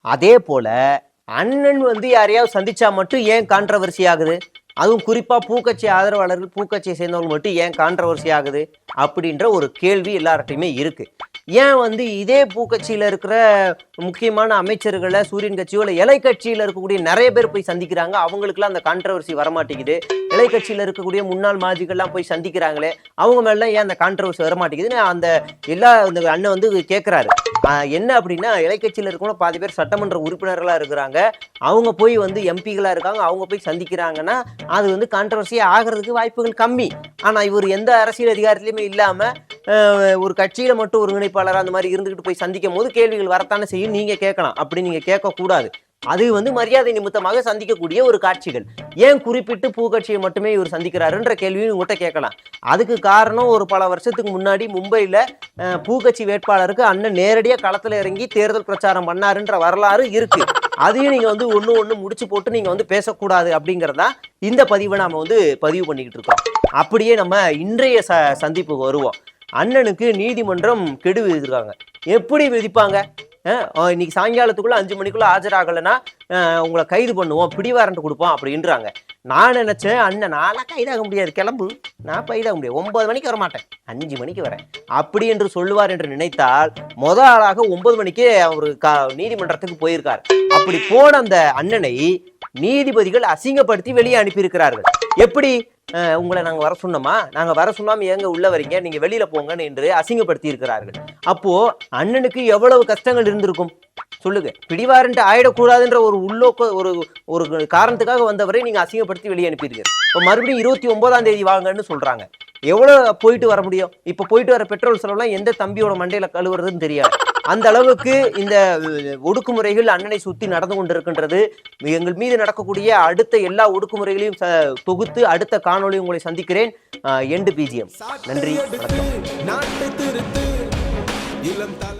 அதே போல அண்ணன் யாரையாவது சந்திச்சா மட்டும் ஏன் கான்ட்ரவர்சி ஆகுது? அதுவும் குறிப்பா பூக்கட்சி ஆதரவாளர்கள், பூக்கட்சியை சேர்ந்தவங்க மட்டும் ஏன் கான்ட்ரவர்சி ஆகுது அப்படின்ற ஒரு கேள்வி எல்லார்ட்டையுமே இருக்கு. ஏன் இதே பூக்கட்சியில இருக்கிற முக்கியமான அமைச்சர்களை சூரியன் கட்சியோ இல்லை இலை கட்சியில இருக்கக்கூடிய நிறைய பேர் போய் சந்திக்கிறாங்க, அவங்களுக்குலாம் அந்த கான்ட்ரவர்சி வரமாட்டேங்குது. இலை கட்சியில இருக்கக்கூடிய முன்னாள் மாதிரிகள்லாம் போய் சந்திக்கிறாங்களே, அவங்க மேலாம் ஏன் அந்த கான்ட்ரவர்சி வரமாட்டேங்குதுன்னு அந்த எல்லா இந்த அண்ணன் கேட்கிறாரு. என்ன அப்படின்னா, இலை கட்சியில இருக்கவங்க பாதி பேர் சட்டமன்ற உறுப்பினர்களா இருக்கிறாங்க, அவங்க போய் எம்பிகளா இருக்காங்க, அவங்க போய் சந்திக்கிறாங்கன்னா அது கான்ட்ரவர்சியா ஆகிறதுக்கு வாய்ப்புகள் கம்மி. ஆனா இவர் எந்த அரசியல் அதிகாரத்திலுமே இல்லாம ஒரு கட்சியில மட்டும் ஒருங்கிணைப்பாளர் அந்த மாதிரி இருந்துகிட்டு போய் சந்திக்கும் போது கேள்விகள் வரத்தானே செய்யும். நீங்க கேட்கலாம், அப்படி நீங்க கேட்க கூடாது. அது மரியாதை நிமித்தமாக சந்திக்கக்கூடிய ஒரு காட்சிகள். ஏன் குறிப்பிட்டு பூக்கட்சியை மட்டுமே இவர் சந்திக்கிறாருன்ற கேள்வியும் உங்கள்கிட்ட கேட்கலாம். அதுக்கு காரணம் ஒரு பல வருஷத்துக்கு முன்னாடி மும்பையில பூக்கட்சி வேட்பாளருக்கு அண்ணன் நேரடியா களத்துல இறங்கி தேர்தல் பிரச்சாரம் பண்ணாருன்ற வரலாறு இருக்கு. அதையும் நீங்க ஒண்ணு முடிச்சு போட்டு நீங்க பேசக்கூடாது அப்படிங்கறதா இந்த பதிவை நாம பதிவு பண்ணிக்கிட்டு இருக்கோம். அப்படியே நம்ம இன்றைய சந்திப்புக்கு வருவோம். அண்ணனுக்கு நீதிமன்றம் கெடு விதிச்சிருக்காங்க. எப்படி விதிப்பாங்க? இன்னைக்கு சாயங்காலத்துக்குள்ள 5 மணிக்குள்ள ஆஜராகலைன்னா உங்களை கைது பண்ணுவோம், பிடிவாரண்ட் கொடுப்போம் அப்படின்றாங்க. நான் நினைச்சேன், அண்ணன் நான்லாம் கைதாக முடியாது, கிளம்பு, நான் கைதாக முடியாது, 9 மணிக்கு வரமாட்டேன், 5 மணிக்கு வரேன் அப்படி என்று சொல்லுவார் என்று நினைத்தால் முதல் ஆளாக 9 மணிக்கே அவர் நீதிமன்றத்துக்கு போயிருக்கார். அப்படி போன அந்த அண்ணனை நீதிபதிகள் அசிங்கப்படுத்தி வெளியே அனுப்பியிருக்கிறார்கள். எப்படி? உங்களை நாங்க வர சொன்னோமா, நாங்க வர சொன்னாம ஏங்க உள்ள வரீங்க, நீங்க வெளியில போங்கன்னு என்று அசிங்கப்படுத்தி இருக்கிறார்கள். அப்போ அண்ணனுக்கு எவ்வளவு கஷ்டங்கள் இருந்திருக்கும் சொல்லுங்க. பிடிவாரண்ட் ஆயிடக்கூடாதுன்ற ஒரு உள்நோக்க ஒரு காரணத்துக்காக வந்தவரை நீங்க அசிங்கப்படுத்தி வெளியே அனுப்பியிருக்கீங்க. இப்போ மறுபடியும் 29ஆம் தேதி வாங்கன்னு சொல்றாங்க. எவ்வளவு போயிட்டு வர முடியும்? இப்ப போயிட்டு வர பெட்ரோல் செலவுலாம் எந்த தம்பியோட மண்டையில கழுவுறதுன்னு தெரியாது. அந்த அளவுக்கு இந்த ஒடுக்குமுறைகள் அண்ணனை சுத்தி நடந்து கொண்டிருக்கின்றது. எங்கள் மீது நடக்கக்கூடிய அடுத்த எல்லா ஒடுக்குமுறைகளையும் தொகுத்து அடுத்த காணொளி உங்களை சந்திக்கிறேன். End BGM. நன்றி, வணக்கம்.